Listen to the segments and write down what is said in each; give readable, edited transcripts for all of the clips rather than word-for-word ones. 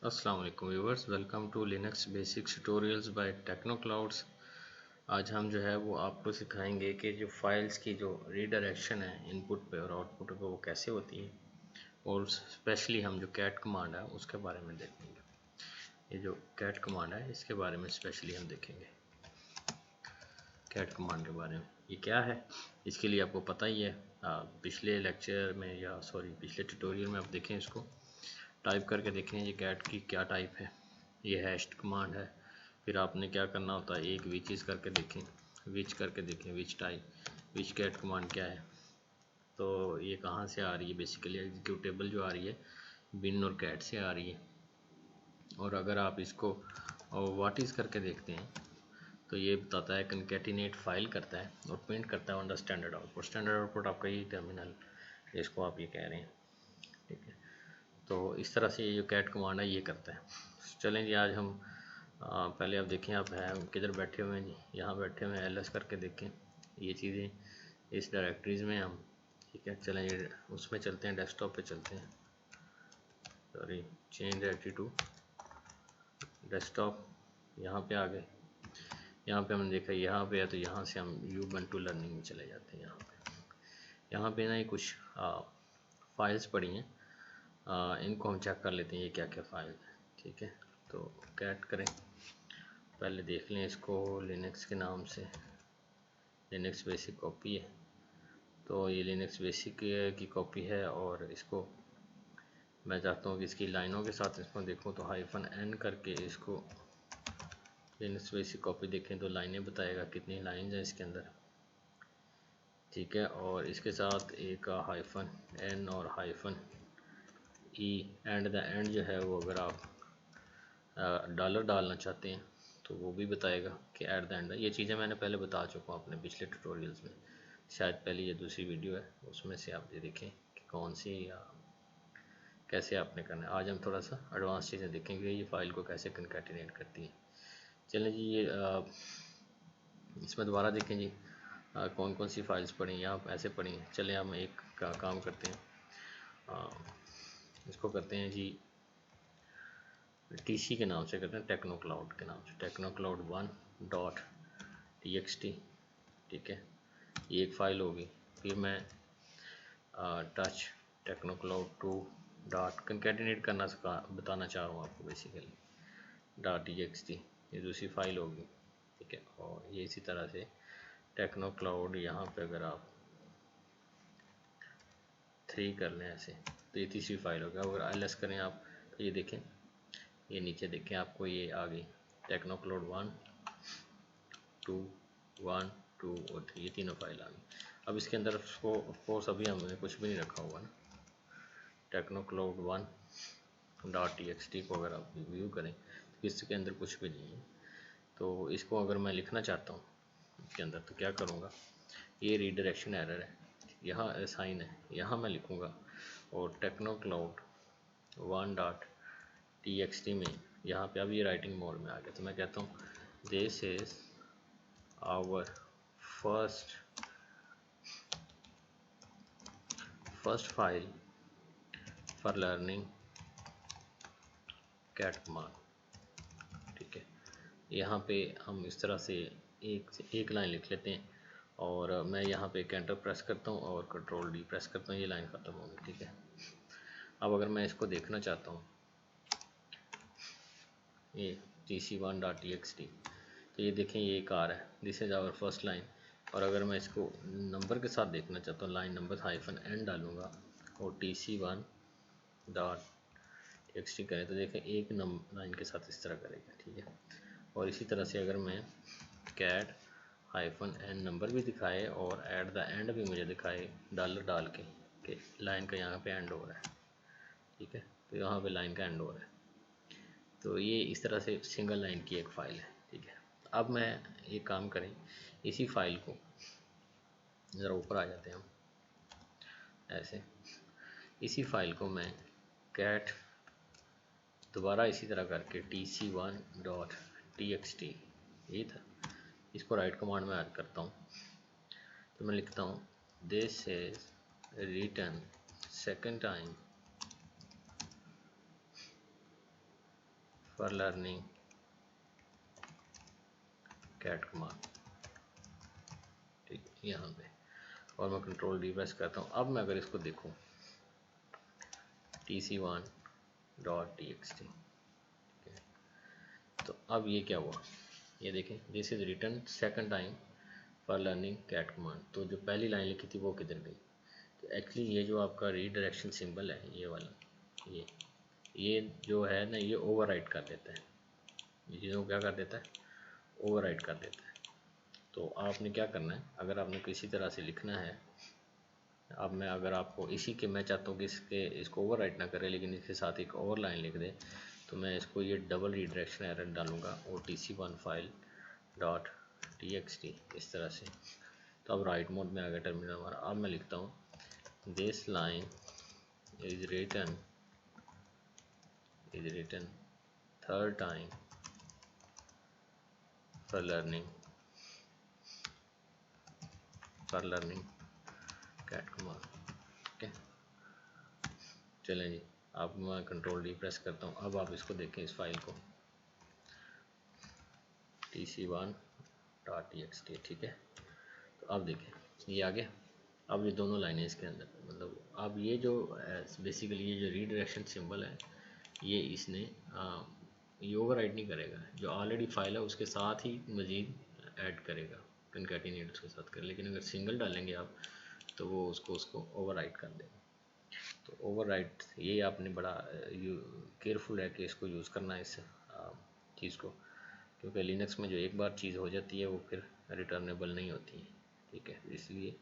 अस्सलाम वालेकुम viewers, welcome to Linux basics tutorials by Techno Clouds. आज हम जो है वो आपको सिखाएंगे कि जो फाइल्स की जो रीडायरेक्शन है इनपुट पे और आउटपुट पे वो कैसे होती है, और स्पेशली हम जो कैट कमांड है उसके बारे में देखेंगे। ये जो कैट कमांड है इसके बारे में स्पेशली हम देखेंगे। कैट कमांड के बारे में ये क्या है, इसके लिए आपको पता ही है। पिछले लेक्चर में या पिछले ट्यूटोरियल में आप देखें, इसको टाइप करके देखें ये कैट की क्या टाइप है। ये हैश्ड कमांड है। फिर आपने क्या करना होता है, एक विच करके देखें, which type which cat command क्या है। तो ये कहाँ से आ रही है, बेसिकली एग्जीक्यूटेबल जो आ रही है बिन और कैट से आ रही है। और अगर आप इसको व्हाट इज़ करके देखते हैं तो ये बताता है कंकैटिनेट फाइल करता है और प्रिंट करता है on the standard output. Standard output आपका ये टर्मिनल, इसको आप ये कह रहे हैं, ठीक है। तो इस तरह से ये जो कैट कमांड है ये करता है। चलें जी, आज हम पहले आप देखें, आप हैं किधर बैठे हुए हैं जी, यहाँ बैठे हुए हैं। एल एस करके देखें ये चीज़ें इस डायरेक्टरीज़ में हम, ठीक है। चलें ये उसमें चलते हैं, डेस्कटॉप पे चलते हैं, sorry change directory to desktop. यहाँ पे आ गए, यहाँ पे हमने देखा यहाँ पे है, तो यहाँ से हम Ubuntu लर्निंग में चले जाते हैं। यहाँ पे ना ये कुछ फाइल्स पड़ी हैं, इनको हम चेक कर लेते हैं ये क्या क्या फाइल है, ठीक है। तो कैट करें, पहले देख लें इसको लिनक्स के नाम से। लिनक्स बेसिक कॉपी है, तो ये लिनक्स बेसिक की कॉपी है। और इसको मैं चाहता हूँ कि इसकी लाइनों के साथ इसको देखूँ, तो -n करके इसको लिनक्स बेसिक कॉपी देखें तो लाइनें बताएगा कितनी लाइन्स हैं इसके अंदर, ठीक है। और इसके साथ एक -n और -e एंड द एंड जो है वो अगर आप डॉलर डालना चाहते हैं तो वो भी बताएगा कि एट द एंड। ये चीज़ें मैंने पहले बता चुका हूँ अपने पिछले ट्यूटोरियल्स में, शायद पहले ये दूसरी वीडियो है उसमें से आप ये देखें कि कौन सी या कैसे आपने करना है। आज हम थोड़ा सा एडवांस चीज़ें देखेंगे, ये फाइल को कैसे कनकैटिनेट करती है। चलें जी, ये इसमें दोबारा देखें जी, कौन कौन सी फाइल्स पढ़ी हैं आप, ऐसे पढ़ी हैं। चलें हम एक का काम करते हैं, इसको करते हैं जी टीसी के नाम से, करते हैं टेक्नो क्लाउड के नाम से, टेक्नो क्लाउड 1.txt, ठीक है। ये एक फ़ाइल होगी। फिर मैं touch Techno Cloud 2 dot concatenate करना बताना चाह रहा हूँ आपको, बेसिकली .txt ये दूसरी फाइल होगी, ठीक है। और ये इसी तरह से टेक्नो क्लाउड, यहाँ पे अगर आप 3 कर लें ऐसे, तो ये तीसरी फाइल होगी। अगर ls करें आप तो ये देखें, ये नीचे देखें आपको ये आ गई टेक्नो क्लाउड 1, 2, 1, 2 और 3, ये तीनों फाइल आ गई। अब इसके अंदर ऑफकोर्स अभी हमने कुछ भी नहीं रखा हुआ ना। टेक्नो क्लाउड 1.txt को अगर आप व्यू करें तो इसके अंदर कुछ भी नहीं है। तो इसको अगर मैं लिखना चाहता हूँ इसके अंदर तो क्या करूँगा, ये रीडायरेक्शन एरर है, यहाँ असाइन है, यहाँ मैं लिखूँगा। और टेक्नो क्लाउड 1.txt में यहाँ पे अब ये राइटिंग मोड में आ गया, तो मैं कहता हूँ this is our first file for learning cat command, ठीक है। यहाँ पे हम इस तरह से एक लाइन लिख लेते हैं, और मैं यहाँ पे एंटर प्रेस करता हूँ और Ctrl+D प्रेस करता हूँ, ये लाइन ख़त्म होगी, ठीक है। अब अगर मैं इसको देखना चाहता हूँ ये tc1.txt, तो ये देखें ये एक आ रहा है, this is our first line. और अगर मैं इसको नंबर के साथ देखना चाहता हूँ, लाइन नंबर -n डालूँगा और tc1.txt करें तो देखें एक लाइन के साथ इस तरह करेगा, ठीक है। और इसी तरह से अगर मैं कैट -n नंबर भी दिखाए और एट द एंड भी मुझे दिखाए डॉलर डाल के कि लाइन का यहाँ पे एंड हो रहा है, ठीक है। तो यहाँ पे लाइन का एंड हो रहा है। तो ये इस तरह से सिंगल लाइन की एक फ़ाइल है, ठीक है। अब मैं एक काम करें, इसी फाइल को ज़रा ऊपर आ जाते हैं हम, ऐसे इसी फाइल को मैं कैट दोबारा इसी तरह करके tc1.txt, ये था, इसको राइट कमांड में ऐड करता हूँ। तो मैं लिखता हूँ this is written second time for learning cat command, ठीक है यहाँ पे, और मैं कंट्रोल डी प्रेस करता हूँ। अब मैं अगर इसको देखूँ tc1.txt, तो अब ये क्या हुआ, ये देखें, this is written second time for learning cat command. तो जो पहली लाइन लिखी थी वो किधर गई? तो एक्चुअली ये जो आपका रीडायरेक्शन सिंबल है, ये वाला, ये जो है ना, ये ओवरराइट कर देता है, ये चीज़ों को क्या कर देता है, ओवरराइट कर देता है। तो आपने क्या करना है, अगर आपने किसी तरह से लिखना है, अब मैं अगर आपको इसी के, मैं चाहता हूँ कि इसको ओवरराइट ना करे लेकिन इसके साथ एक और लाइन लिख दे, तो मैं इसको ये डबल रीडायरेक्शन एरर डालूंगा, OTC1 फाइल डॉट txt, इस तरह से। तो अब राइट मोड में आ गया टर्मिनल हमारा। अब मैं लिखता हूँ this line is written third time for learning cat command, okay. चलें जी, अब मैं कंट्रोल डी प्रेस करता हूँ। अब आप इसको देखें, इस फाइल को tc1.txt, ठीक है। तो अब देखें ये आ गया। अब ये दोनों लाइनें इसके अंदर, मतलब अब ये जो बेसिकली ये जो रीडायरेक्शन सिंबल है, ये इसने ये ओवरराइड नहीं करेगा, जो ऑलरेडी फाइल है उसके साथ ही मज़ीद ऐड करेगा, कंकैटिनेट उसके साथ कर। लेकिन अगर सिंगल डालेंगे आप तो वो उसको ओवरराइड कर देगा। तो ओवरराइड ये आपने बड़ा केयरफुल है कि इसको यूज़ करना है, इस चीज़ को, क्योंकि लिनक्स में जो एक बार चीज़ हो जाती है वो फिर रिटर्नेबल नहीं होती है, ठीक है। इसलिए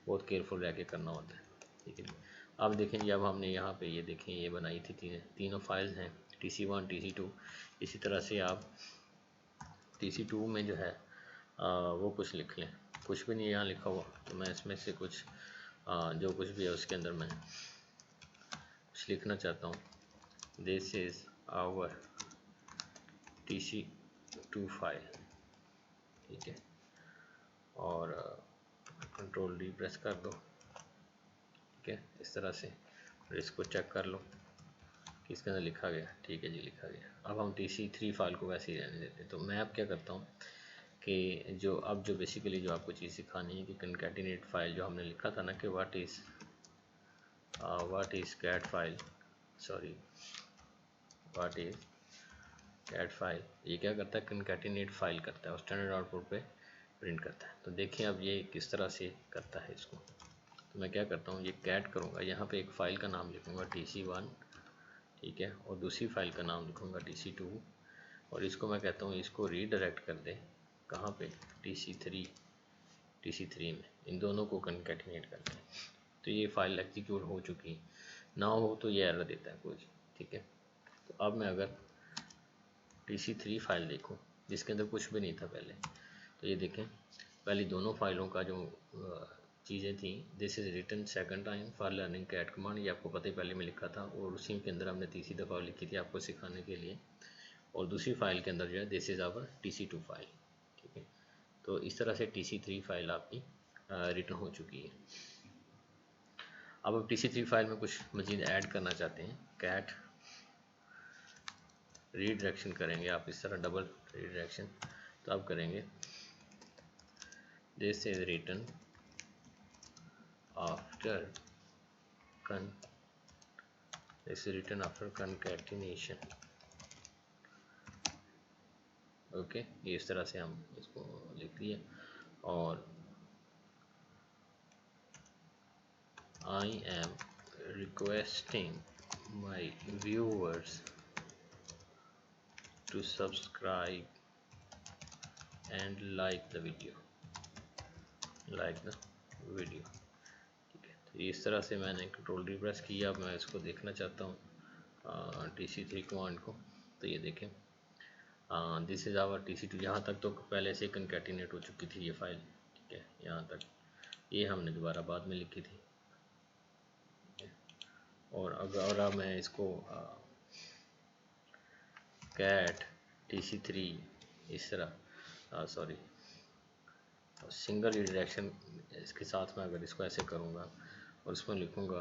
बहुत केयरफुल रह के करना होता है, ठीक है। अब देखें जी, अब हमने यहाँ पे ये देखें, ये बनाई थी तीनों फाइल्स हैं, tc1 tc2। इसी तरह से आप tc2 में जो है वो कुछ लिख लें, कुछ भी नहीं यहाँ लिखा हुआ, तो मैं इसमें से कुछ जो कुछ भी है उसके अंदर मैं कुछ लिखना चाहता हूँ। This is our tc2 file, ठीक है, और कंट्रोल डी प्रेस कर दो, ठीक है, इस तरह से। फिर इसको चेक कर लो कि इसके अंदर लिखा गया, ठीक है जी, लिखा गया। अब हम tc3 फाइल को वैसे ही रहने देते हैं। तो मैं अब क्या करता हूँ कि जो बेसिकली जो आपको चीज़ सिखानी है कि कंकैटिनेट फाइल जो हमने लिखा था ना कि what is cat file, sorry what is cat file, ये क्या करता है, कंकैटिनेट फाइल करता है और स्टैंडर्ड आउटपुट पे प्रिंट करता है। तो देखिए अब ये किस तरह से करता है इसको। तो मैं क्या करता हूँ, ये कैट करूँगा, यहाँ पे एक फ़ाइल का नाम लिखूँगा tc1, ठीक है, और दूसरी फ़ाइल का नाम लिखूँगा tc2, और इसको मैं कहता हूँ इसको रीडायरेक्ट कर दे, कहाँ पे, tc3 में, इन दोनों को कंकैटिनेट कर दें। तो ये फ़ाइल एग्जीक्यूट हो चुकी है, ना हो तो ये एरर देता है कोई, ठीक है। तो अब मैं अगर tc3 फाइल देखूँ जिसके अंदर कुछ भी नहीं था पहले, तो ये देखें, पहली दोनों फाइलों का जो चीज़ें थी, this is written second time for learning cat command, ये आपको पता ही पहले में लिखा था, और उसी के अंदर हमने तीसरी दफ़ा लिखी थी आपको सिखाने के लिए। और दूसरी फाइल के अंदर जो है this is our tc2 file, ठीक है। तो इस तरह से tc3 फाइल आपकी रिटर्न हो चुकी है। अब tc3 फाइल में कुछ मज़ीद ऐड करना चाहते हैं, कैट रीडायरेक्शन करेंगे आप, इस तरह डबल रीडायरेक्शन। तो आप करेंगे this is written after concatenation, okay. ये इस तरह से हम इसको लिख दिए। और I am requesting my viewers to subscribe and like the video, ठीक है। तो इस तरह से मैंने कंट्रोल डी प्रेस किया। अब मैं इसको देखना चाहता हूँ tc3 कमांड को। तो ये देखें, दिस इज़ आवर tc2, यहाँ तक तो पहले से कंकैटिनेट हो चुकी थी ये फाइल, ठीक है, यहाँ तक। ये हमने दोबारा बाद में लिखी थी, ठीक है। और अगर अब मैं इसको कैट tc3 इस तरह सॉरी सिंगल रीडायरेक्शन इसके साथ में अगर इसको ऐसे करूँगा और इसमें लिखूँगा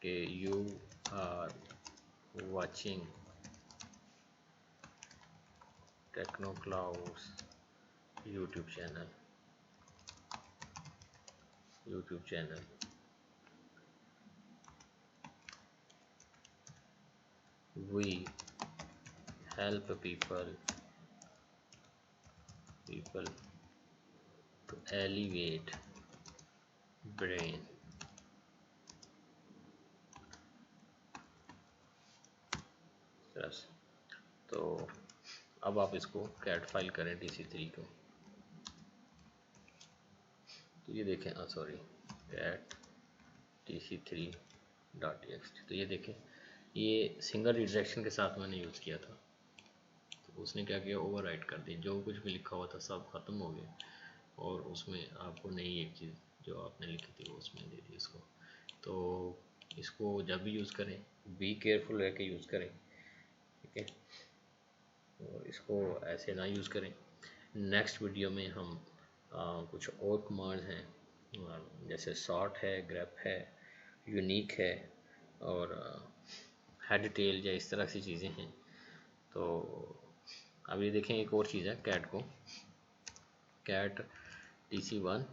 कि you are watching Techno Clouds YouTube channel we help people to elevate brain stress। तो अब आप इसको कैट फाइल करें TC3 को, तो ये देखें सॉरी कैट TC3.txt। तो ये देखें ये सिंगल रिडायरेक्शन के साथ मैंने यूज़ किया था, तो उसने क्या किया, ओवरराइट कर दी, जो कुछ भी लिखा हुआ था सब ख़त्म हो गया और उसमें आपको नई एक चीज़ जो आपने लिखी थी वो उसमें दे दी इसको। तो इसको जब भी यूज़ करें बी केयरफुल रह के यूज़ करें, ठीक है, और इसको ऐसे ना यूज़ करें। नेक्स्ट वीडियो में हम कुछ और कमांड्स हैं जैसे सॉर्ट है, ग्रेप है, यूनिक है और हेड टेल या इस तरह की चीज़ें हैं। तो अब ये देखें एक और चीज़ है कैट को, कैट TC1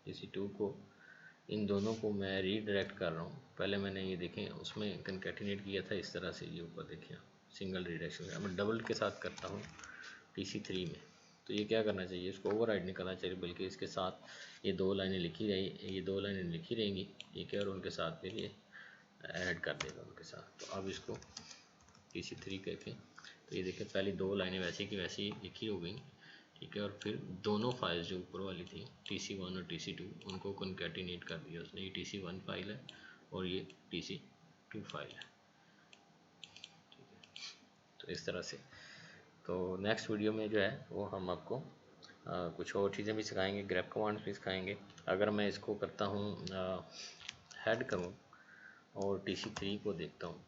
TC2 को, इन दोनों को मैं रीडायरेक्ट कर रहा हूँ। पहले मैंने ये देखें उसमें कंकैटिनेट किया था इस तरह से, ये ऊपर देखें सिंगल रिडायरेक्शन। अब मैं डबल के साथ करता हूँ TC3 में, तो ये क्या करना चाहिए, इसको ओवरराइड नहीं करना चाहिए, बल्कि इसके साथ ये दो लाइनें लिखी रहेंगी, ठीक है, और उनके साथ फिर ये ऐड कर देगा उनके साथ। तो अब इसको TC3 करके, तो ये देखें पहली दो लाइनें वैसी की वैसी लिखी हो गई, ठीक है, और फिर दोनों फाइल्स जो ऊपर वाली थी TC1 और TC2 उनको कॉन्कैटिनेट कर दिया उसने। ये TC1 फाइल है और ये TC2 फाइल है, ठीक है। तो इस तरह से, तो नेक्स्ट वीडियो में जो है वो हम आपको कुछ और चीज़ें भी सिखाएंगे, ग्रेप कमांड्स भी सिखाएंगे। अगर मैं इसको करता हूँ हेड करूँ और TC3 को देखता हूँ,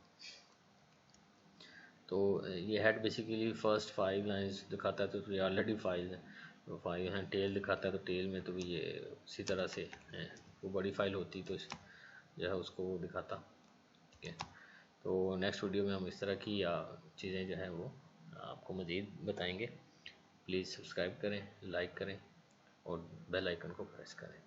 तो ये हेड बेसिकली फर्स्ट 5 लाइंस दिखाता है, तो ये ऑलरेडी 5 है, तो 5 है। टेल दिखाता है, तो टेल में तो भी ये उसी तरह से है, वो बड़ी फाइल होती तो जो है उसको वो दिखाता, ठीक है। तो नेक्स्ट वीडियो में हम इस तरह की चीज़ें जो है वो आपको मज़ीद बताएंगे। प्लीज़ सब्सक्राइब करें, लाइक करें और बेल आइकन को प्रेस करें।